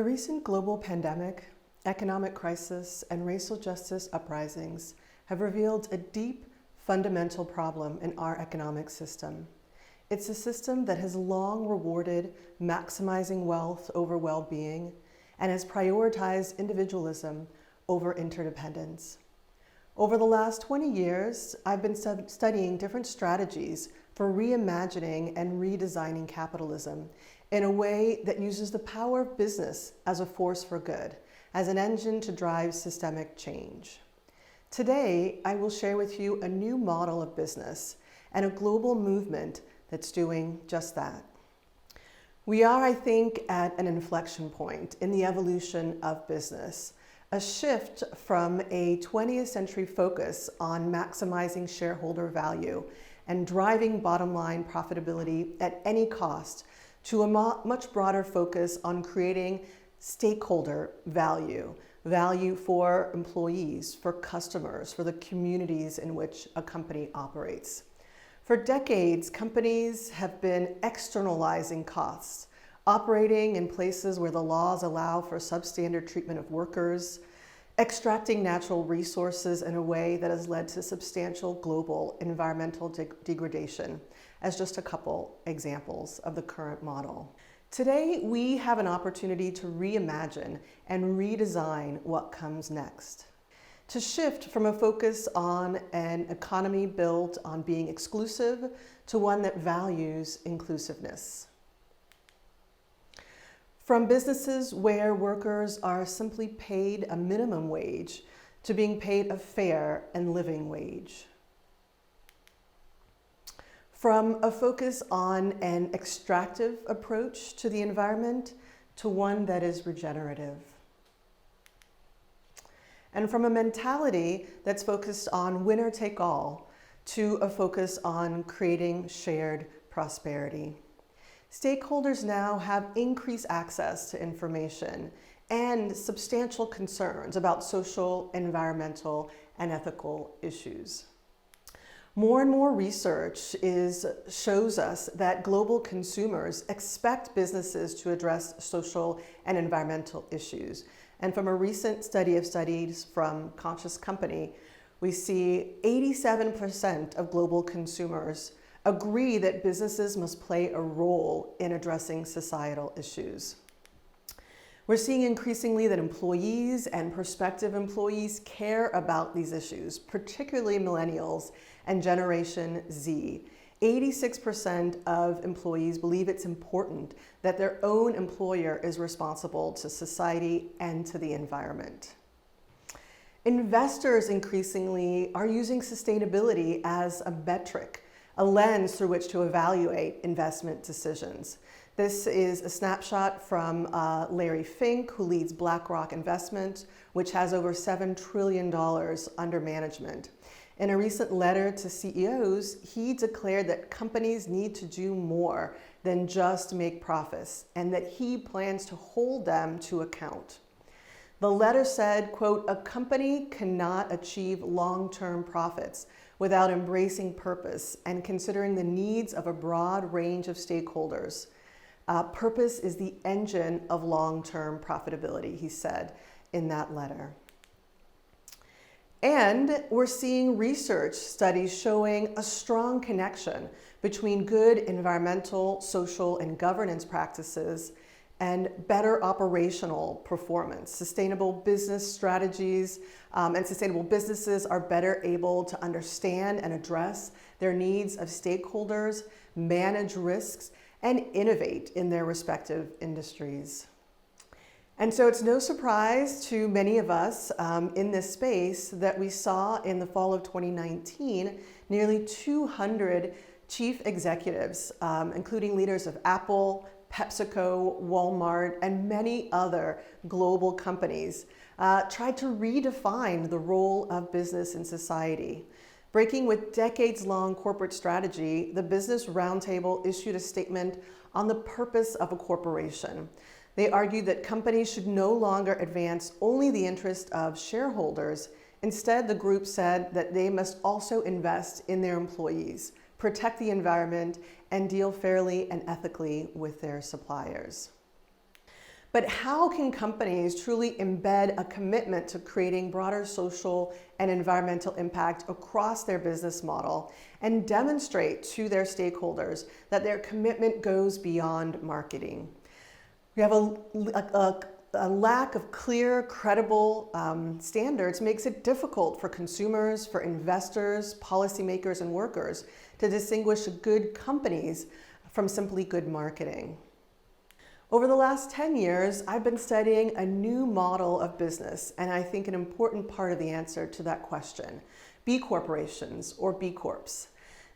The recent global pandemic, economic crisis, and racial justice uprisings have revealed a deep, fundamental problem in our economic system. It's a system that has long rewarded maximizing wealth over well-being and has prioritized individualism over interdependence. Over the last 20 years, I've been studying different strategies for reimagining and redesigning capitalism in a way that uses the power of business as a force for good, as an engine to drive systemic change. Today, I will share with you a new model of business and a global movement that's doing just that. We are, I think, at an inflection point in the evolution of business, a shift from a 20th century focus on maximizing shareholder value and driving bottom line profitability at any cost to a much broader focus on creating stakeholder value for employees, for customers, for the communities in which a company operates. For decades, companies have been externalizing costs, operating in places where the laws allow for substandard treatment of workers, extracting natural resources in a way that has led to substantial global environmental degradation, as just a couple examples of the current model. Today, we have an opportunity to reimagine and redesign what comes next. To shift from a focus on an economy built on being exclusive to one that values inclusiveness. From businesses where workers are simply paid a minimum wage to being paid a fair and living wage. From a focus on an extractive approach to the environment to one that is regenerative. And from a mentality that's focused on winner take all to a focus on creating shared prosperity. Stakeholders now have increased access to information and substantial concerns about social, environmental, and ethical issues. More and more research shows us that global consumers expect businesses to address social and environmental issues. And from a recent study of studies from Conscious Company, we see 87% of global consumers agree that businesses must play a role in addressing societal issues. We're seeing increasingly that employees and prospective employees care about these issues, particularly millennials and Generation Z. 86% of employees believe it's important that their own employer is responsible to society and to the environment. Investors increasingly are using sustainability as a metric, a lens through which to evaluate investment decisions. This is a snapshot from Larry Fink, who leads BlackRock Investment, which has over $7 trillion under management. In a recent letter to CEOs, he declared that companies need to do more than just make profits, and that he plans to hold them to account. The letter said, quote, "A company cannot achieve long-term profits without embracing purpose and considering the needs of a broad range of stakeholders. Purpose is the engine of long-term profitability," he said in that letter. And we're seeing research studies showing a strong connection between good environmental, social, and governance practices and better operational performance. Sustainable business strategies and sustainable businesses are better able to understand and address their needs of stakeholders, manage risks, and innovate in their respective industries. And so it's no surprise to many of us in this space that we saw in the fall of 2019 nearly 200 chief executives, including leaders of Apple, PepsiCo, Walmart, and many other global companies, tried to redefine the role of business in society. Breaking with decades-long corporate strategy, the Business Roundtable issued a statement on the purpose of a corporation. They argued that companies should no longer advance only the interest of shareholders. Instead, the group said that they must also invest in their employees, protect the environment, and deal fairly and ethically with their suppliers. But how can companies truly embed a commitment to creating broader social and environmental impact across their business model and demonstrate to their stakeholders that their commitment goes beyond marketing? We have a lack of clear, credible standards makes it difficult for consumers, for investors, policymakers, and workers to distinguish good companies from simply good marketing. Over the last 10 years, I've been studying a new model of business, and I think an important part of the answer to that question: B corporations or B Corps.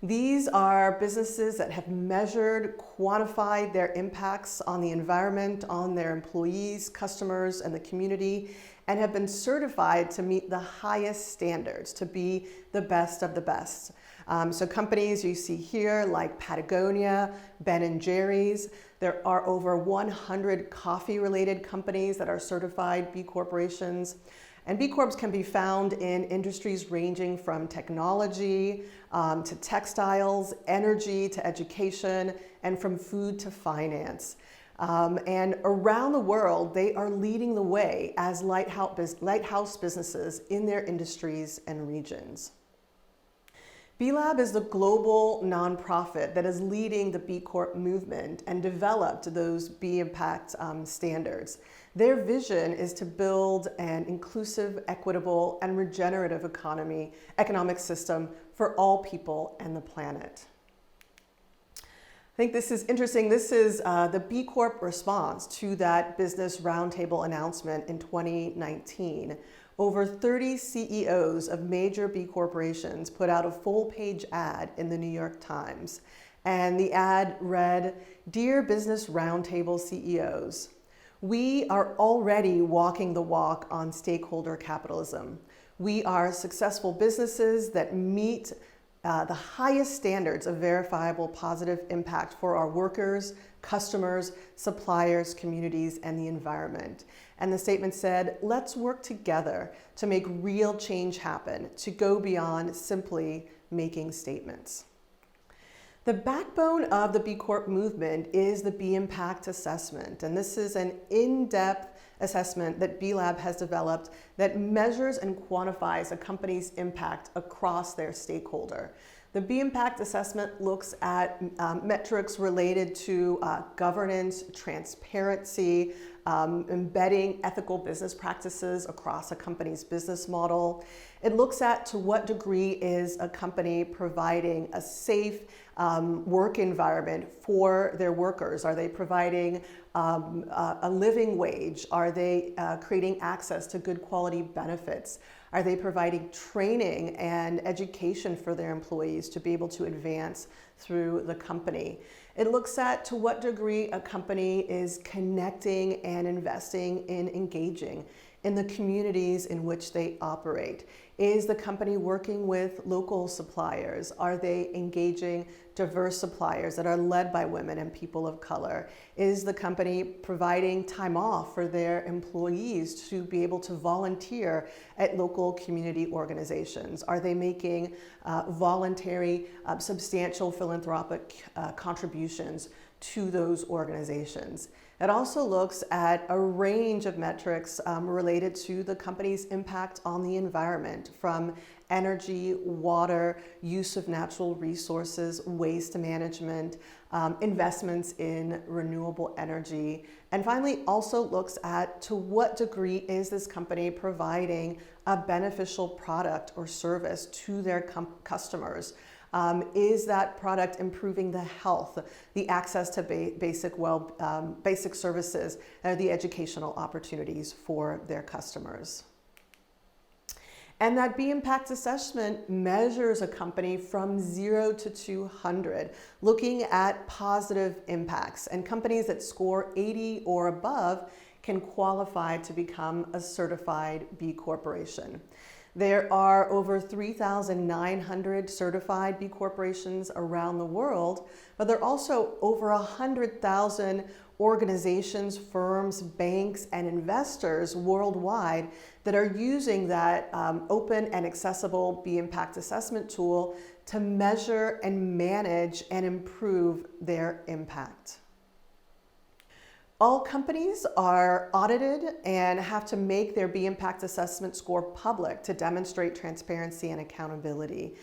These are businesses that have measured, quantified their impacts on the environment, on their employees, customers, and the community, and have been certified to meet the highest standards, to be the best of the best. So companies you see here like Patagonia, Ben & Jerry's, there are over 100 coffee-related companies that are certified B corporations. And B Corps can be found in industries ranging from technology to textiles, energy to education, and from food to finance. And around the world, they are leading the way as lighthouse businesses in their industries and regions. B-Lab is the global nonprofit that is leading the B Corp movement and developed those B Impact standards. Their vision is to build an inclusive, equitable, and regenerative economic system for all people and the planet. I think this is interesting. This is the B Corp response to that Business Roundtable announcement in 2019. Over 30 CEOs of major B corporations put out a full-page ad in the New York Times. And the ad read, "Dear Business Roundtable CEOs, we are already walking the walk on stakeholder capitalism. We are successful businesses that meet the highest standards of verifiable positive impact for our workers, customers, suppliers, communities, and the environment." And the statement said, "Let's work together to make real change happen, to go beyond simply making statements." The backbone of the B Corp movement is the B Impact Assessment, and this is an in-depth assessment that B-Lab has developed that measures and quantifies a company's impact across their stakeholder. The B Impact Assessment looks at metrics related to governance, transparency, embedding ethical business practices across a company's business model. It looks at to what degree is a company providing a safe work environment for their workers. Are they providing a living wage? Are they creating access to good quality benefits? Are they providing training and education for their employees to be able to advance through the company? It looks at to what degree a company is connecting and investing in engaging in the communities in which they operate. Is the company working with local suppliers? Are they engaging diverse suppliers that are led by women and people of color? Is the company providing time off for their employees to be able to volunteer at local community organizations? Are they making voluntary, substantial philanthropic contributions to those organizations? It also looks at a range of metrics related to the company's impact on the environment, from energy, water, use of natural resources, waste management, investments in renewable energy, and finally also looks at to what degree is this company providing a beneficial product or service to their customers. Is that product improving the health, the access to basic services, the educational opportunities for their customers? And that B Impact Assessment measures a company from 0 to 200, looking at positive impacts. And companies that score 80 or above can qualify to become a certified B Corporation. There are over 3,900 certified B corporations around the world, but there are also over 100,000 organizations, firms, banks, and investors worldwide that are using that open and accessible B Impact Assessment tool to measure and manage and improve their impact. All companies are audited and have to make their B Impact Assessment score public to demonstrate transparency and accountability.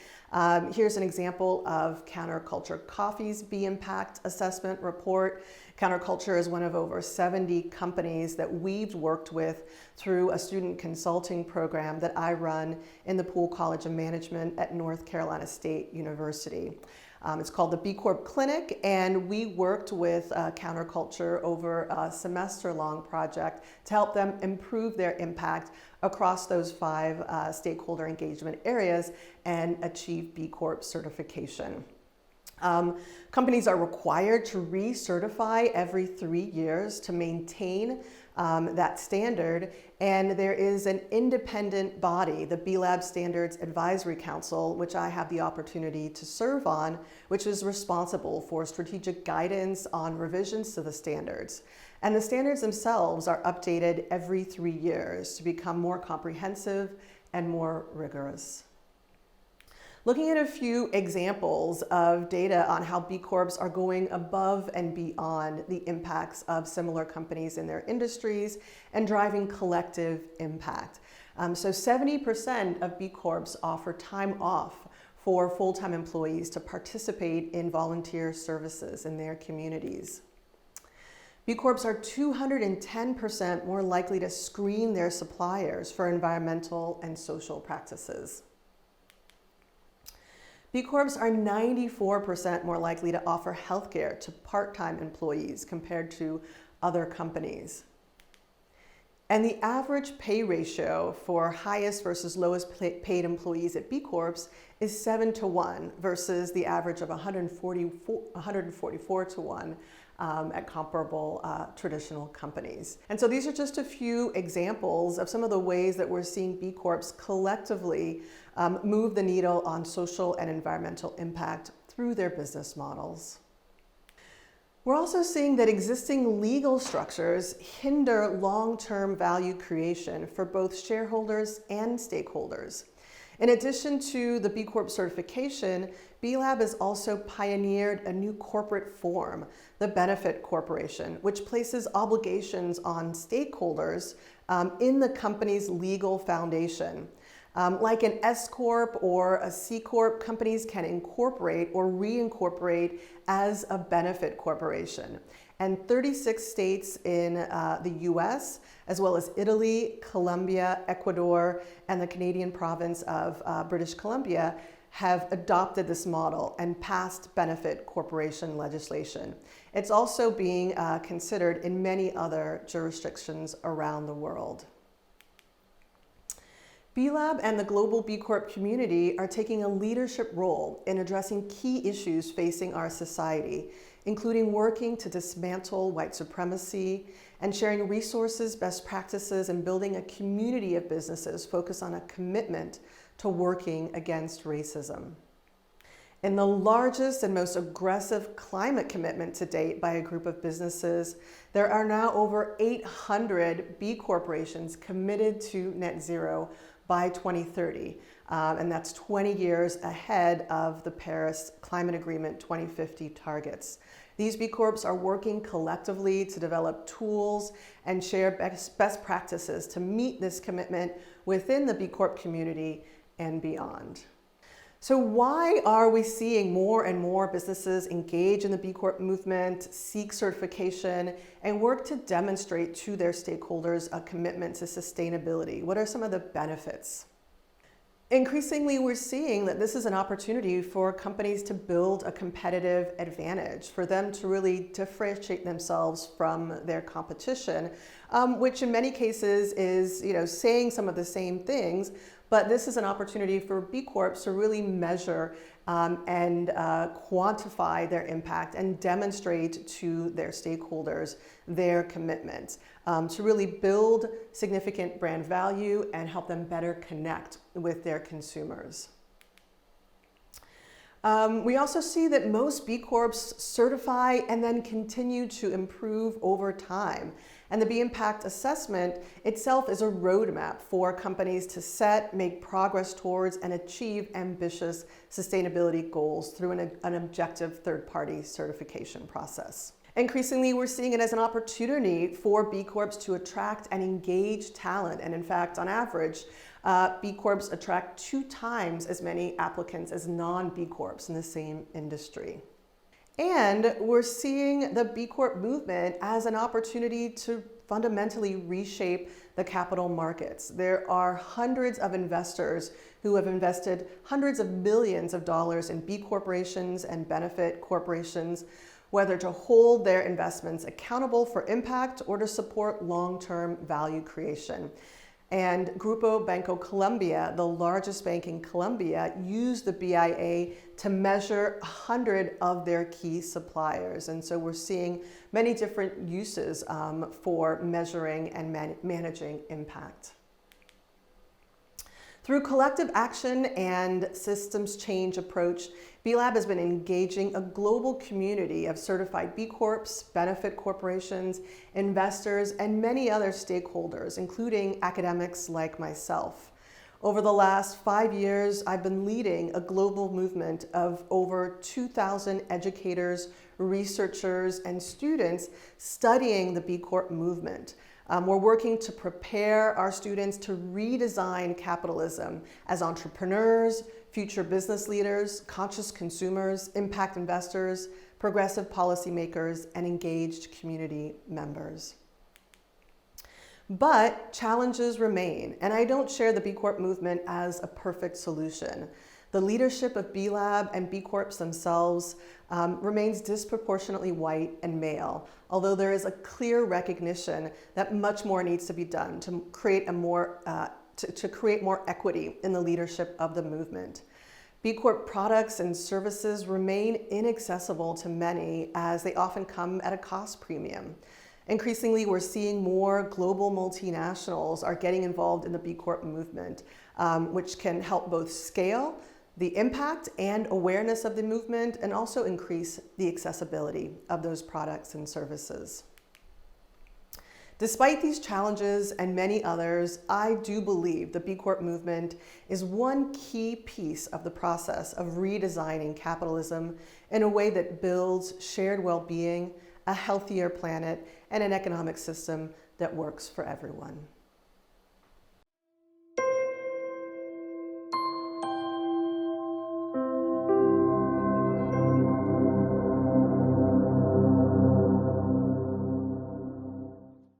Here's an example of Counterculture Coffee's B Impact Assessment report. Counterculture is one of over 70 companies that we've worked with through a student consulting program that I run in the Poole College of Management at North Carolina State University. It's called the BCorp Clinic, and we worked with Counterculture over a semester-long project to help them improve their impact across those 5 stakeholder engagement areas and achieve B Corp certification. Companies are required to recertify every 3 years to maintain that standard, and there is an independent body, the B-Lab Standards Advisory Council, which I have the opportunity to serve on, which is responsible for strategic guidance on revisions to the standards. And the standards themselves are updated every 3 years to become more comprehensive and more rigorous. Looking at a few examples of data on how B Corps are going above and beyond the impacts of similar companies in their industries and driving collective impact. So 70% of B Corps offer time off for full-time employees to participate in volunteer services in their communities. B Corps are 210% more likely to screen their suppliers for environmental and social practices. B Corps are 94% more likely to offer healthcare to part-time employees compared to other companies. And the average pay ratio for highest versus lowest paid employees at B Corps is 7-to-1 versus the average of 144-to-1 at comparable traditional companies. And so these are just a few examples of some of the ways that we're seeing B Corps collectively move the needle on social and environmental impact through their business models. We're also seeing that existing legal structures hinder long-term value creation for both shareholders and stakeholders. In addition to the B Corp certification, B-Lab has also pioneered a new corporate form, the Benefit Corporation, which places obligations on stakeholders in the company's legal foundation. Like an S Corp or a C Corp, companies can incorporate or reincorporate as a benefit corporation. And 36 states in the US, as well as Italy, Colombia, Ecuador, and the Canadian province of British Columbia have adopted this model and passed benefit corporation legislation. It's also being considered in many other jurisdictions around the world. B-Lab and the global B Corp community are taking a leadership role in addressing key issues facing our society, including working to dismantle white supremacy and sharing resources, best practices, and building a community of businesses focused on a commitment to working against racism. In the largest and most aggressive climate commitment to date by a group of businesses, there are now over 800 B corporations committed to net zero by 2030, and that's 20 years ahead of the Paris Climate Agreement 2050 targets. These B Corps are working collectively to develop tools and share best practices to meet this commitment within the B Corp community and beyond. So why are we seeing more and more businesses engage in the B Corp movement, seek certification, and work to demonstrate to their stakeholders a commitment to sustainability? What are some of the benefits? Increasingly, we're seeing that this is an opportunity for companies to build a competitive advantage, for them to really differentiate themselves from their competition, which in many cases is, saying some of the same things. But this is an opportunity for B Corps to really measure and quantify their impact and demonstrate to their stakeholders their commitment to really build significant brand value and help them better connect with their consumers. We also see that most B Corps certify and then continue to improve over time. And the B Impact Assessment itself is a roadmap for companies to set, make progress towards, and achieve ambitious sustainability goals through an objective third-party certification process. Increasingly, we're seeing it as an opportunity for B Corps to attract and engage talent. And in fact, on average, B Corps attract 2 times as many applicants as non-B Corps in the same industry. And we're seeing the B Corp movement as an opportunity to fundamentally reshape the capital markets. There are hundreds of investors who have invested hundreds of millions of dollars in B corporations and benefit corporations, whether to hold their investments accountable for impact or to support long-term value creation. And Grupo Banco Colombia, the largest bank in Colombia, used the BIA to measure 100 of their key suppliers. And so we're seeing many different uses for measuring and managing impact. Through collective action and systems change approach, B-Lab has been engaging a global community of certified B Corps, benefit corporations, investors, and many other stakeholders, including academics like myself. Over the last 5 years, I've been leading a global movement of over 2,000 educators, researchers, and students studying the B Corp movement. We're working to prepare our students to redesign capitalism as entrepreneurs, future business leaders, conscious consumers, impact investors, progressive policymakers, and engaged community members. But challenges remain, and I don't share the B Corp movement as a perfect solution. The leadership of B-Lab and B Corps themselves remains disproportionately white and male, although there is a clear recognition that much more needs to be done to create more equity in the leadership of the movement. B Corp products and services remain inaccessible to many as they often come at a cost premium. Increasingly, we're seeing more global multinationals are getting involved in the B Corp movement, which can help both scale the impact and awareness of the movement and also increase the accessibility of those products and services. Despite these challenges and many others, I do believe the B Corp movement is one key piece of the process of redesigning capitalism in a way that builds shared well-being, a healthier planet, and an economic system that works for everyone.